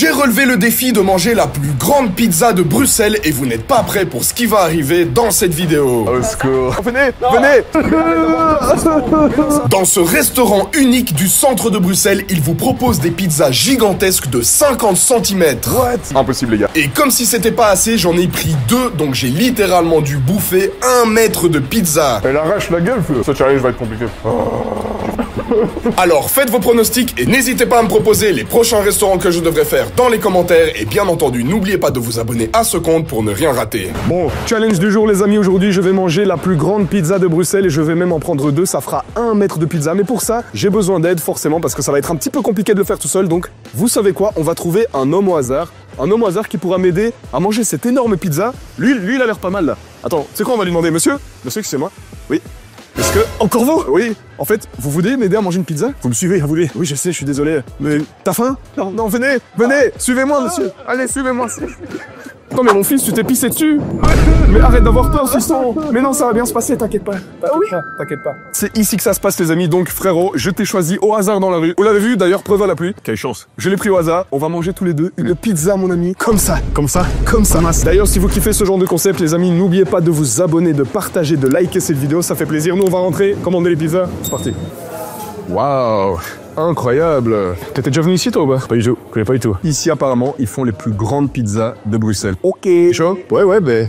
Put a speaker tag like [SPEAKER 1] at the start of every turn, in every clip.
[SPEAKER 1] J'ai relevé le défi de manger la plus grande pizza de Bruxelles et vous n'êtes pas prêts pour ce qui va arriver dans cette vidéo.
[SPEAKER 2] Au secours. Venez, venez.
[SPEAKER 1] Dans ce restaurant unique du centre de Bruxelles, il vous propose des pizzas gigantesques de 50 cm.
[SPEAKER 2] What? Impossible les gars.
[SPEAKER 1] Et comme si c'était pas assez, j'en ai pris 2, donc j'ai littéralement dû bouffer 1 mètre de pizza.
[SPEAKER 2] Elle arrache la gueule, feu. Ce challenge va être compliqué.
[SPEAKER 1] Alors faites vos pronostics et n'hésitez pas à me proposer les prochains restaurants que je devrais faire dans les commentaires. Et bien entendu, n'oubliez pas de vous abonner à ce compte pour ne rien rater.
[SPEAKER 2] Bon, challenge du jour les amis, aujourd'hui je vais manger la plus grande pizza de Bruxelles et je vais même en prendre 2, ça fera 1 mètre de pizza. Mais pour ça, j'ai besoin d'aide forcément parce que ça va être un petit peu compliqué de le faire tout seul. Donc, vous savez quoi, on va trouver un homme au hasard. Un homme au hasard qui pourra m'aider à manger cette énorme pizza. Lui il a l'air pas mal là. Attends, c'est quoi on va lui demander? Monsieur, c'est moi. Oui. Est-ce que... Encore vous? Oui. En fait, vous voulez m'aider à manger une pizza? Vous me suivez, vous voulez? Oui, je sais, je suis désolé. Mais t'as faim? Non, non, venez, suivez-moi, monsieur. Allez, suivez-moi. Non mais mon fils, tu t'es pissé dessus. Mais arrête d'avoir peur, fiston. Mais non, ça va bien se passer, t'inquiète pas. Oui. T'inquiète pas. C'est ici que ça se passe, les amis. Donc, frérot, je t'ai choisi au hasard dans la rue. Vous l'avez vu, d'ailleurs, preuve à la pluie. Quelle chance. Je l'ai pris au hasard. On va manger tous les deux une pizza, mon ami. Comme ça. Comme ça. Comme ça. D'ailleurs, si vous kiffez ce genre de concept, les amis, n'oubliez pas de vous abonner, de partager, de liker cette vidéo. Ça fait plaisir. Nous, on va rentrer, commander les pizzas. C'est parti. Waouh. Incroyable. T'étais déjà venu ici toi ou pas? Pas du tout, je connais pas du tout. Ici apparemment, ils font les plus grandes pizzas de Bruxelles. Ok. Chaud? Ouais, ben...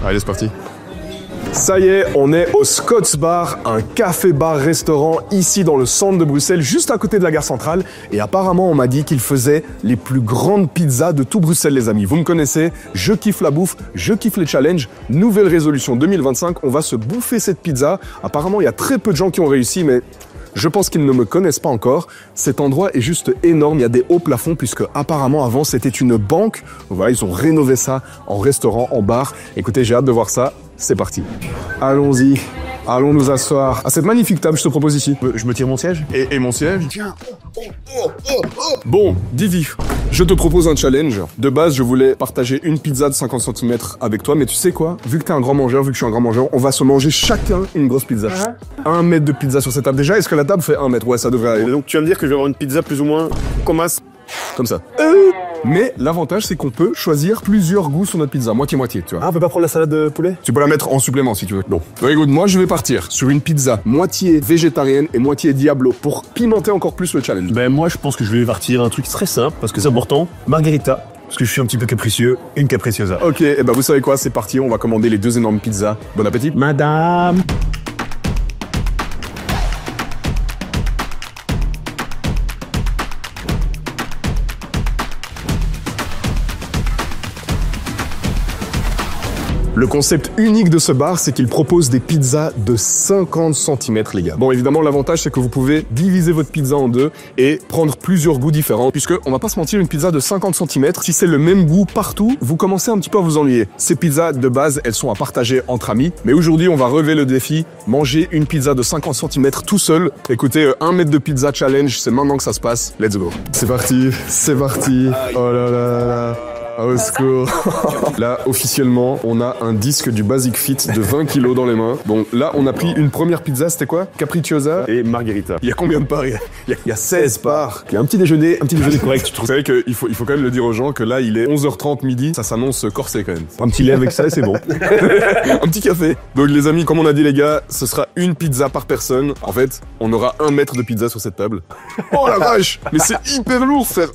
[SPEAKER 2] Allez, c'est parti. Ça y est, on est au Scots Bar, un café-bar-restaurant ici dans le centre de Bruxelles, juste à côté de la gare centrale. Et apparemment, on m'a dit qu'il faisait les plus grandes pizzas de tout Bruxelles, les amis. Vous me connaissez, je kiffe la bouffe, je kiffe les challenges. Nouvelle résolution 2025, on va se bouffer cette pizza. Apparemment, il y a très peu de gens qui ont réussi, mais... je pense qu'ils ne me connaissent pas encore. Cet endroit est juste énorme. Il y a des hauts plafonds puisque apparemment avant c'était une banque. Voilà, ils ont rénové ça en restaurant, en bar. Écoutez, j'ai hâte de voir ça. C'est parti. Allons-y. Allons nous asseoir à cette magnifique table, je te propose ici. Je me tire mon siège? Et mon siège? Tiens. Bon, Divi, je te propose un challenge. De base, je voulais partager une pizza de 50 cm avec toi, mais tu sais quoi? Vu que t'es un grand mangeur, vu que je suis un grand mangeur, on va se manger chacun une grosse pizza. 1 mètre de pizza sur cette table. Déjà, est-ce que la table fait 1 mètre? Ouais, ça devrait aller.
[SPEAKER 3] Et donc tu vas me dire que je vais avoir une pizza plus ou moins
[SPEAKER 2] comme ça. Mais l'avantage, c'est qu'on peut choisir plusieurs goûts sur notre pizza, moitié-moitié, tu vois.
[SPEAKER 3] Ah, on peut pas prendre la salade de poulet?
[SPEAKER 2] Tu peux la mettre en supplément si tu veux. Non. Bah, écoute, moi je vais partir sur une pizza moitié végétarienne et moitié Diablo pour pimenter encore plus le challenge.
[SPEAKER 3] Ben moi je pense que je vais partir un truc très simple parce que c'est important. Margarita. Parce que je suis un petit peu capricieux, une capriciosa.
[SPEAKER 2] Ok, et bah vous savez quoi, c'est parti, on va commander les 2 énormes pizzas. Bon appétit.
[SPEAKER 3] Madame.
[SPEAKER 2] Le concept unique de ce bar, c'est qu'il propose des pizzas de 50 cm, les gars. Bon, évidemment, l'avantage, c'est que vous pouvez diviser votre pizza en 2 et prendre plusieurs goûts différents. Puisque, on va pas se mentir, une pizza de 50 cm, si c'est le même goût partout, vous commencez un petit peu à vous ennuyer. Ces pizzas, de base, elles sont à partager entre amis. Mais aujourd'hui, on va relever le défi, manger une pizza de 50 cm tout seul. Écoutez, 1 mètre de pizza challenge, c'est maintenant que ça se passe. Let's go. C'est parti, c'est parti. Oh là là là. Au secours. Là, officiellement, on a un disque du Basic Fit de 20 kg dans les mains. Bon, là, on a pris une première pizza, c'était quoi? Capricciosa
[SPEAKER 3] et margarita.
[SPEAKER 2] Il y a combien de parts? Il y a 16 parts. Il y a un petit déjeuner correct, tu trouves? Vous savez qu'il faut quand même le dire aux gens que là, il est 11h30 midi, ça s'annonce corsé quand même.
[SPEAKER 3] Un petit lait avec ça, c'est bon.
[SPEAKER 2] Un petit café. Donc les amis, comme on a dit les gars, ce sera une pizza par personne. En fait, on aura 1 mètre de pizza sur cette table. Oh la vache! Mais c'est hyper lourd, frère!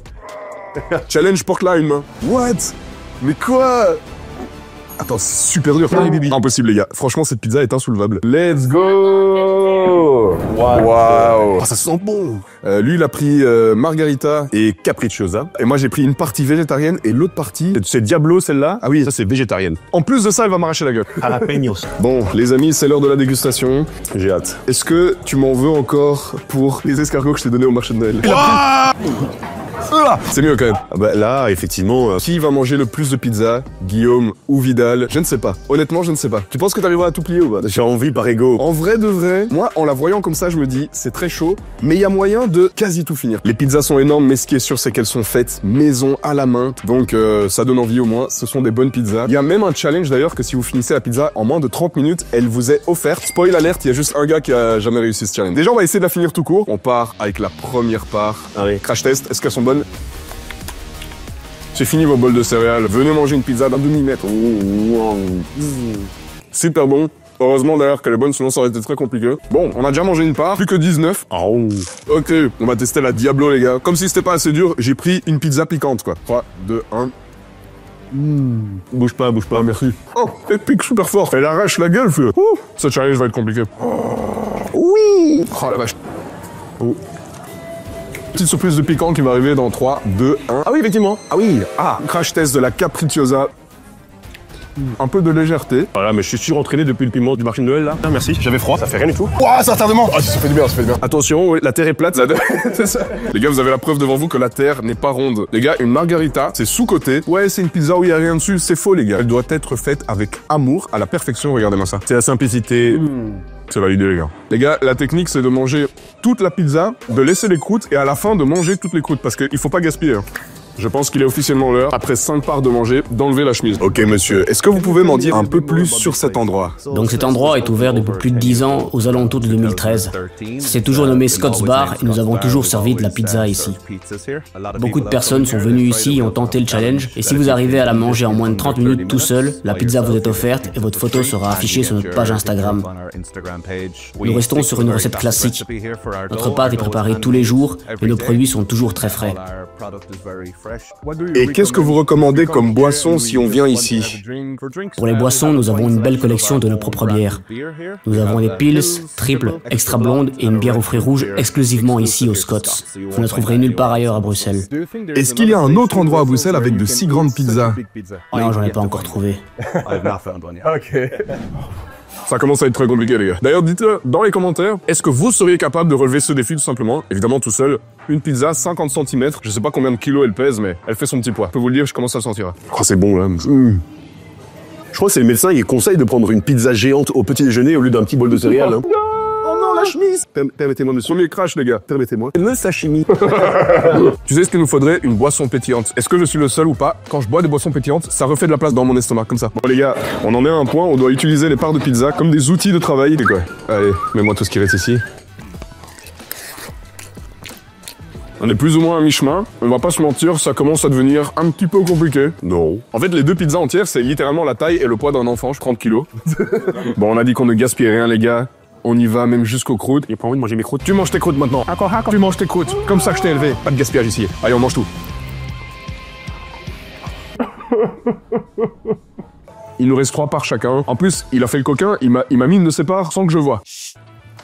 [SPEAKER 2] Challenge, porte là une main. What? Mais quoi? Attends, c'est super dur. Impossible les gars. Franchement, cette pizza est insoulevable. Let's go! Waouh! Oh, ça sent bon. Lui, il a pris margarita et capricciosa. Et moi, j'ai pris une partie végétarienne et l'autre partie, c'est Diablo celle-là. Ah oui, ça c'est végétarienne. En plus de ça, elle va m'arracher la gueule.
[SPEAKER 3] Jalapeños.
[SPEAKER 2] Bon, les amis, c'est l'heure de la dégustation. J'ai hâte. Est-ce que tu m'en veux encore pour les escargots que je t'ai donnés au marché de Noël? C'est mieux quand même.
[SPEAKER 3] Ah bah là, effectivement...
[SPEAKER 2] Qui va manger le plus de pizza? Guillaume ou Vidal? Je ne sais pas. Honnêtement, je ne sais pas. Tu penses que t'arriveras à tout plier ou pas?
[SPEAKER 3] J'ai envie par ego.
[SPEAKER 2] En vrai de vrai, moi, en la voyant comme ça, je me dis, c'est très chaud, mais il y a moyen de quasi tout finir. Les pizzas sont énormes, mais ce qui est sûr, c'est qu'elles sont faites maison à la main. Donc, ça donne envie au moins. Ce sont des bonnes pizzas. Il y a même un challenge d'ailleurs que si vous finissez la pizza en moins de 30 minutes, elle vous est offerte. Spoil alerte, il y a juste un gars qui a jamais réussi ce challenge. Déjà, on va essayer de la finir tout court. On part avec la première part.
[SPEAKER 3] Allez.
[SPEAKER 2] Crash test. Est-ce qu'elles sont bonnes? C'est fini vos bols de céréales. Venez manger une pizza d'un demi-mètre. Super bon. Heureusement d'ailleurs qu'elle est bonne, sinon ça aurait été très compliqué. Bon, on a déjà mangé une part, plus que 19. Oh. Ok, on va tester la Diablo les gars. Comme si c'était pas assez dur, j'ai pris une pizza piquante quoi. 3, 2, 1.
[SPEAKER 3] Bouge pas,
[SPEAKER 2] Merci. Oh, elle pique super fort. Elle arrache la gueule, feu. Ce challenge va être compliqué. Oui. Oh la vache. Oh. Petite surprise de piquant qui va arriver dans 3, 2, 1.
[SPEAKER 3] Ah oui, effectivement. Ah oui.
[SPEAKER 2] Crash test de la Capricciosa. Un peu de légèreté.
[SPEAKER 3] Voilà, mais je suis surentraîné depuis le piment du marché de Noël là. Ah, merci, j'avais froid, ça fait rien du tout.
[SPEAKER 1] Ouah, ça retardement. Ah, ça fait du bien, ça fait du bien.
[SPEAKER 2] Attention, oui, la terre est plate. C'est ça. Les gars, vous avez la preuve devant vous que la terre n'est pas ronde. Les gars, une margarita, c'est sous-côté. Ouais, c'est une pizza où il y a rien dessus. C'est faux, les gars. Elle doit être faite avec amour, à la perfection. Regardez-moi ça.
[SPEAKER 3] C'est la simplicité.
[SPEAKER 2] C'est validé, les gars. Les gars, la technique, c'est de manger toute la pizza, de laisser les croûtes et à la fin de manger toutes les croûtes parce qu'il faut pas gaspiller. Je pense qu'il est officiellement l'heure, après 5 parts de manger, d'enlever la chemise. Ok monsieur, est-ce que vous pouvez m'en dire un peu plus sur cet endroit?
[SPEAKER 4] Donc cet endroit est ouvert depuis plus de 10 ans, aux alentours de 2013. C'est toujours nommé Scott's Bar et nous avons toujours servi de la pizza ici. Beaucoup de personnes sont venues ici et ont tenté le challenge, et si vous arrivez à la manger en moins de 30 minutes tout seul, la pizza vous est offerte et votre photo sera affichée sur notre page Instagram. Nous restons sur une recette classique. Notre pâte est préparée tous les jours et nos produits sont toujours très frais.
[SPEAKER 2] Et qu'est-ce que vous recommandez comme boisson si on vient ici?
[SPEAKER 4] Pour les boissons, nous avons une belle collection de nos propres bières. Nous avons des pils, triples, extra blondes et une bière aux fruits rouges exclusivement ici au Scott's. Vous ne trouverez nulle part ailleurs à Bruxelles.
[SPEAKER 2] Est-ce qu'il y a un autre endroit à Bruxelles avec de si grandes pizzas?
[SPEAKER 4] Non, j'en ai pas encore trouvé.
[SPEAKER 2] Ça commence à être très compliqué, les gars. D'ailleurs, dites-le dans les commentaires, est-ce que vous seriez capable de relever ce défi tout simplement? Évidemment, tout seul. Une pizza, 50 cm. Je sais pas combien de kilos elle pèse, mais elle fait son petit poids. Je peux vous le dire, je commence à le sentir. Oh, c'est bon, là.
[SPEAKER 3] Je crois que c'est le médecin qui conseille de prendre une pizza géante au petit déjeuner au lieu d'un petit bol de céréales. Hein.
[SPEAKER 2] Oh non, la chemise! Permettez-moi, monsieur. Premier crash, les gars. Permettez-moi.
[SPEAKER 3] Le sashimi.
[SPEAKER 2] Tu sais ce qu'il nous faudrait? Une boisson pétillante. Est-ce que je suis le seul ou pas? Quand je bois des boissons pétillantes, ça refait de la place dans mon estomac, comme ça. Bon, les gars, on en est à un point, on doit utiliser les parts de pizza comme des outils de travail. Et quoi? Allez, mets-moi tout ce qui reste ici. On est plus ou moins à mi-chemin. On va pas se mentir, ça commence à devenir un petit peu compliqué.
[SPEAKER 3] Non.
[SPEAKER 2] En fait, les 2 pizzas entières, c'est littéralement la taille et le poids d'un enfant, 30 kilos. Bon, on a dit qu'on ne gaspille rien, les gars. On y va même jusqu'aux croûtes.
[SPEAKER 3] J'ai pas envie de manger mes croûtes.
[SPEAKER 2] Tu manges tes croûtes maintenant. Tu manges tes croûtes. Comme ça que je t'ai élevé. Pas de gaspillage ici. Allez, on mange tout. Il nous reste 3 parts chacun. En plus, il a fait le coquin, il m'a mis une de ses parts sans que je vois.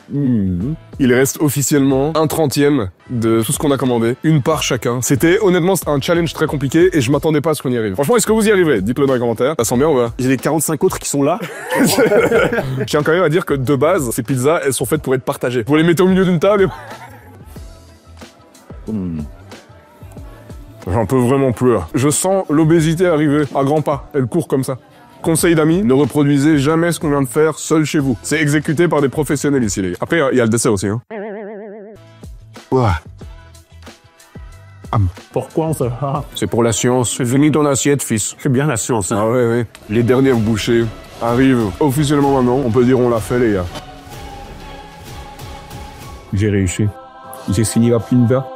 [SPEAKER 2] Il reste officiellement 1/30 de tout ce qu'on a commandé. Une part chacun. C'était honnêtement un challenge très compliqué et je m'attendais pas à ce qu'on y arrive. Franchement, est-ce que vous y arrivez? Dites-le dans les commentaires. Ça sent bien ou pas?
[SPEAKER 3] J'ai les 45 autres qui sont là.
[SPEAKER 2] Je tiens quand même à dire que de base, ces pizzas, elles sont faites pour être partagées. Vous les mettez au milieu d'une table et... J'en peux vraiment plus. Je sens l'obésité arriver à grands pas. Elle court comme ça. Conseil d'amis, ne reproduisez jamais ce qu'on vient de faire seul chez vous. C'est exécuté par des professionnels ici, les gars. Après, il y a le dessert aussi. Hein. Ouah.
[SPEAKER 3] Pourquoi on fait ça?
[SPEAKER 2] C'est pour la science. Finis ton assiette, fils.
[SPEAKER 3] C'est bien la science. Hein.
[SPEAKER 2] Ah ouais. Les dernières bouchées arrivent officiellement maintenant. On peut dire on l'a fait, les gars.
[SPEAKER 3] J'ai réussi. J'ai fini la pizza.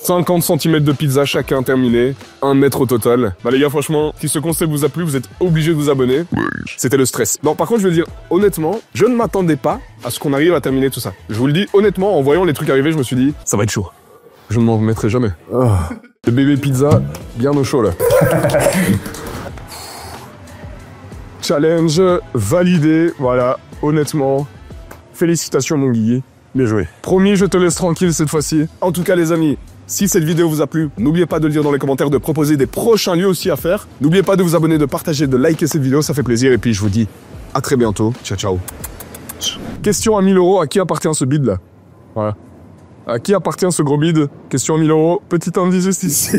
[SPEAKER 2] 50 cm de pizza chacun terminé, 1 mètre au total. Bah les gars, franchement, si ce concept vous a plu, vous êtes obligés de vous abonner. C'était le stress. Non, par contre, je veux dire, honnêtement, je ne m'attendais pas à ce qu'on arrive à terminer tout ça. Je vous le dis, honnêtement, en voyant les trucs arriver, je me suis dit, ça va être chaud. Je ne m'en remettrai jamais. Oh. Le bébé pizza, bien au chaud là. Challenge validé, voilà, honnêtement. Félicitations mon Guigui.
[SPEAKER 3] Bien joué.
[SPEAKER 2] Promis, je te laisse tranquille cette fois-ci. En tout cas les amis, si cette vidéo vous a plu, n'oubliez pas de le dire dans les commentaires, de proposer des prochains lieux aussi à faire. N'oubliez pas de vous abonner, de partager, de liker cette vidéo, ça fait plaisir. Et puis je vous dis à très bientôt. Ciao, ciao. Question à 1000 €, à qui appartient ce bide là? Voilà. À qui appartient ce gros bide? Question à 1000 €, petit indice juste ici.